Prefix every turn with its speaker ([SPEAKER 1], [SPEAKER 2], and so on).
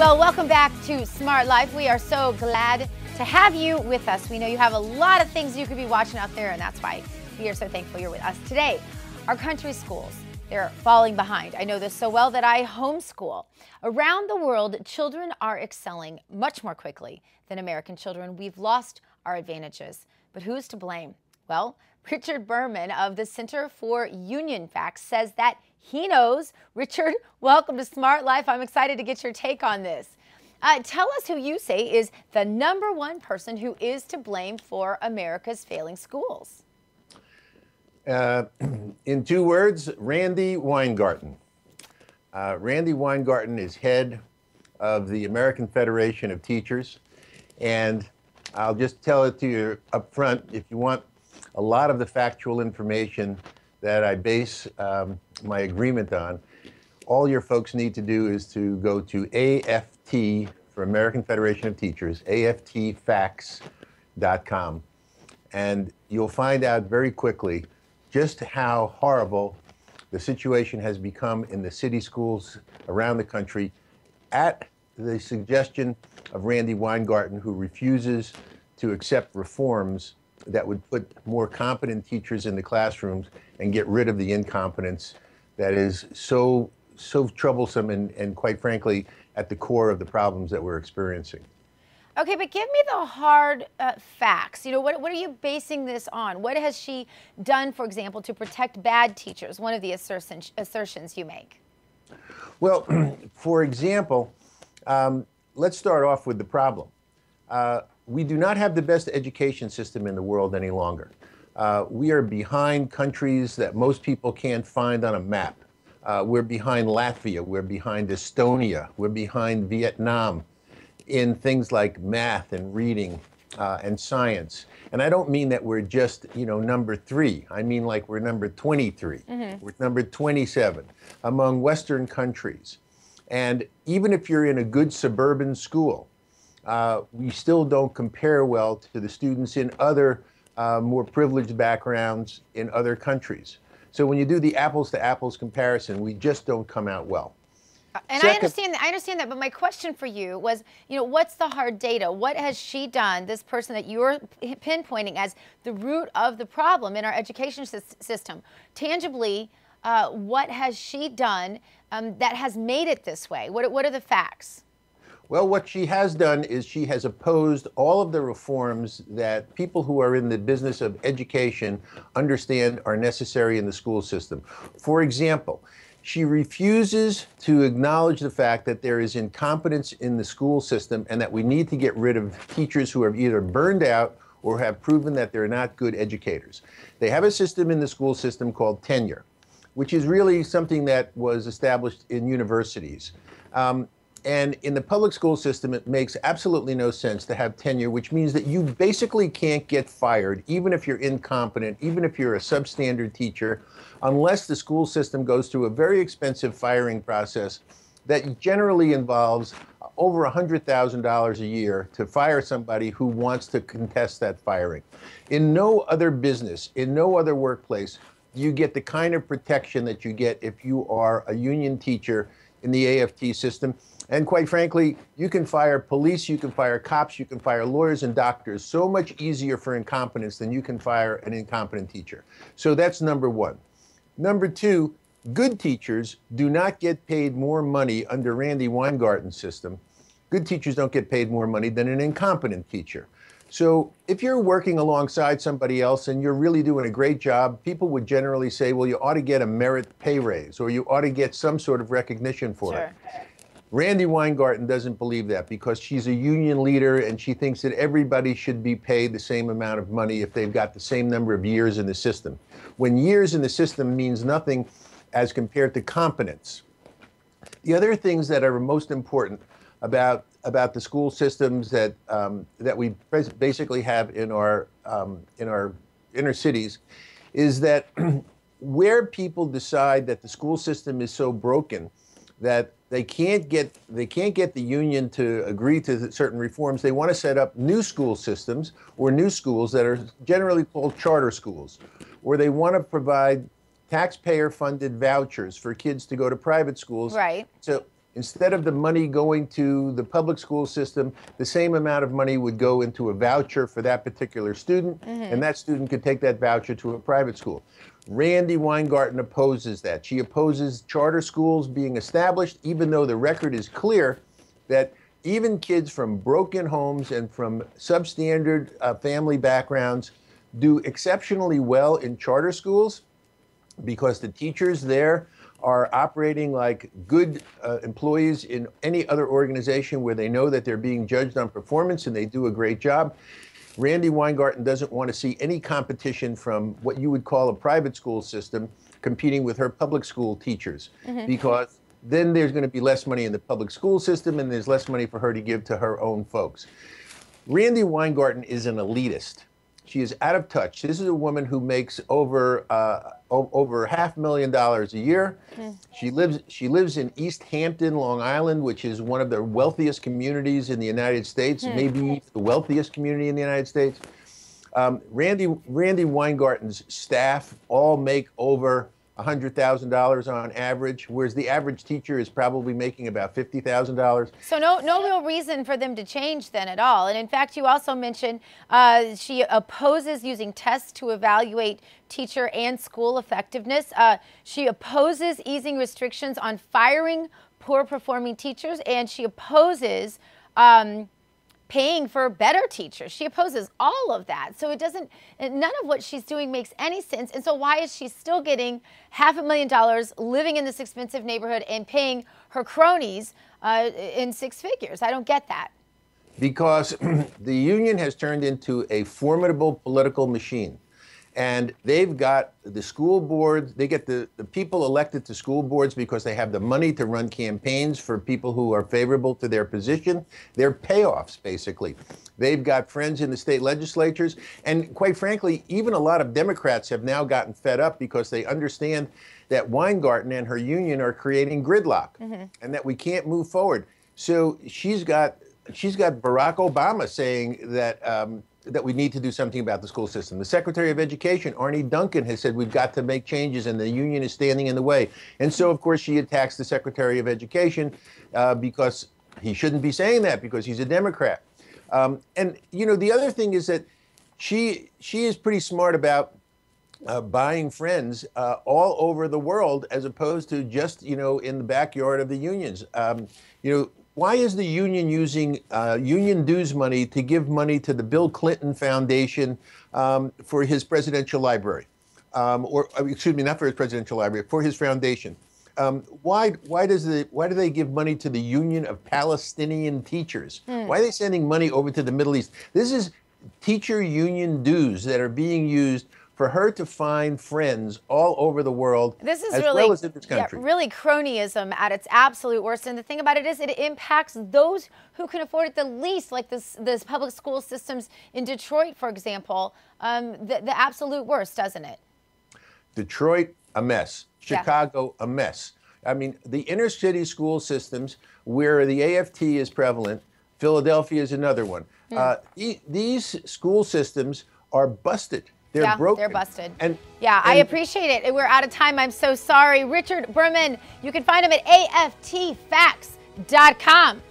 [SPEAKER 1] Well, welcome back to Smart Life. We are so glad to have you with us. We know you have a lot of things you could be watching out there, and that's why we are so thankful you're with us today. Our country's schools, they're falling behind. I know this so well that I homeschool. Around the world, children are excelling much more quickly than American children. We've lost our advantages. But who's to blame? Well, Richard Berman of the Center for Union Facts says that he knows. Richard, welcome to Smart Life. I'm excited to get your take on this. Tell us who you say is the #1 person who is to blame for America's failing schools.
[SPEAKER 2] In 2 words, Randy Weingarten. Randy Weingarten is head of the American Federation of Teachers, and I'll just tell it to you up front. If you want a lot of the factual information that I base my agreement on, all your folks need to do is to go to AFT for American Federation of Teachers, aftfacts.com, and you'll find out very quickly just how horrible the situation has become in the city schools around the country at the suggestion of Randy Weingarten, who refuses to accept reforms that would put more competent teachers in the classrooms and get rid of the incompetence that is so troublesome and quite frankly at the core of the problems that we're experiencing.
[SPEAKER 1] Okay, but give me the hard facts. You know, what are you basing this on? What has she done, for example, to protect bad teachers? One of the assertions you make.
[SPEAKER 2] Well, for example, let's start off with the problem. We do not have the best education system in the world any longer. We are behind countries that most people can't find on a map. We're behind Latvia, we're behind Estonia, we're behind Vietnam in things like math and reading and science. And I don't mean that we're just, number 3. I mean like we're number 23. We're number 27 among Western countries. And even if you're in a good suburban school, we still don't compare well to the students in other more privileged backgrounds in other countries. So when you do the apples to apples comparison, we just don't come out well.
[SPEAKER 1] And
[SPEAKER 2] Second,
[SPEAKER 1] I understand that, but my question for you was, what's the hard data? What has she done, this person that you're pinpointing as the root of the problem in our education system? Tangibly, what has she done that has made it this way? What are the facts?
[SPEAKER 2] Well, what she has done is she has opposed all of the reforms that people who are in the business of education understand are necessary in the school system. For example, she refuses to acknowledge the fact that there is incompetence in the school system and that we need to get rid of teachers who are either burned out or have proven that they're not good educators. They have a system in the school system called tenure, which is really something that was established in universities. And in the public school system, it makes absolutely no sense to have tenure, which means that you basically can't get fired, even if you're incompetent, even if you're a substandard teacher, unless the school system goes through a very expensive firing process that generally involves over $100,000 a year to fire somebody who wants to contest that firing. In no other business, in no other workplace, you get the kind of protection that you get if you are a union teacher in the AFT system. And quite frankly, you can fire police, you can fire cops, you can fire lawyers and doctors so much easier for incompetence than you can fire an incompetent teacher. So that's #1. #2, good teachers do not get paid more money under Randy Weingarten's system. Good teachers don't get paid more money than an incompetent teacher. So if you're working alongside somebody else and you're really doing a great job, people would generally say, well, you ought to get a merit pay raise or you ought to get some sort of recognition for it. Randy Weingarten doesn't believe that because she's a union leader and she thinks that everybody should be paid the same amount of money if they've got the same number of years in the system. When years in the system means nothing as compared to competence. The other things that are most important about the school systems that we basically have in our inner cities is that where people decide that the school system is so broken that they can't get the union to agree to certain reforms, they want to set up new school systems or new schools that are generally called charter schools, or they want to provide taxpayer-funded vouchers for kids to go to private schools.
[SPEAKER 1] Right.
[SPEAKER 2] instead of the money going to the public school system, the same amount of money would go into a voucher for that particular student, and that student could take that voucher to a private school. Randi Weingarten opposes that. She opposes charter schools being established, even though the record is clear that even kids from broken homes and from substandard family backgrounds do exceptionally well in charter schools because the teachers there are operating like good employees in any other organization where they know that they're being judged on performance and they do a great job. Randi Weingarten doesn't want to see any competition from what you would call a private school system competing with her public school teachers, because then there's going to be less money in the public school system and there's less money for her to give to her own folks. Randi Weingarten is an elitist. She is out of touch. This is a woman who makes over $500,000 a year. She lives in East Hampton, Long Island, which is one of the wealthiest communities in the United States, maybe the wealthiest community in the United States. Randi Weingarten's staff all make over $100,000 on average, whereas the average teacher is probably making about $50,000.
[SPEAKER 1] So no real reason for them to change then at all. And in fact, you also mentioned she opposes using tests to evaluate teacher and school effectiveness. She opposes easing restrictions on firing poor performing teachers, and she opposes paying for better teachers. She opposes all of that. So none of what she's doing makes any sense. And so why is she still getting $500,000, living in this expensive neighborhood and paying her cronies in six figures? I don't get that.
[SPEAKER 2] Because the union has turned into a formidable political machine. And they've got the school boards, they get the people elected to school boards because they have the money to run campaigns for people who are favorable to their position. They're payoffs, basically. They've got friends in the state legislatures. And quite frankly, even a lot of Democrats have now gotten fed up because they understand that Weingarten and her union are creating gridlock and that we can't move forward. So she's got Barack Obama saying that we need to do something about the school system. The Secretary of Education, Arne Duncan, has said we've got to make changes and the union is standing in the way. And so, of course, she attacks the Secretary of Education because he shouldn't be saying that because he's a Democrat. And, you know, the other thing is that she is pretty smart about buying friends all over the world as opposed to just, you know, in the backyard of the unions. You know, why is the union using union dues money to give money to the Bill Clinton Foundation for his presidential library? Or excuse me, not for his presidential library, for his foundation. Why do they give money to the Union of Palestinian Teachers? Why are they sending money over to the Middle East? This is teacher union dues that are being used for her to find friends all over the world,
[SPEAKER 1] this is
[SPEAKER 2] as
[SPEAKER 1] really,
[SPEAKER 2] well as in this country.
[SPEAKER 1] Yeah, really cronyism at its absolute worst. And the thing about it is it impacts those who can afford it the least, like this public school systems in Detroit, for example, the absolute worst, doesn't it?
[SPEAKER 2] Detroit, a mess. Chicago, a mess. I mean, the inner city school systems where the AFT is prevalent, Philadelphia is another one. These school systems are busted. They're broken.
[SPEAKER 1] They're busted. And I appreciate it. We're out of time. I'm so sorry. Richard Berman, you can find him at aftfacts.com.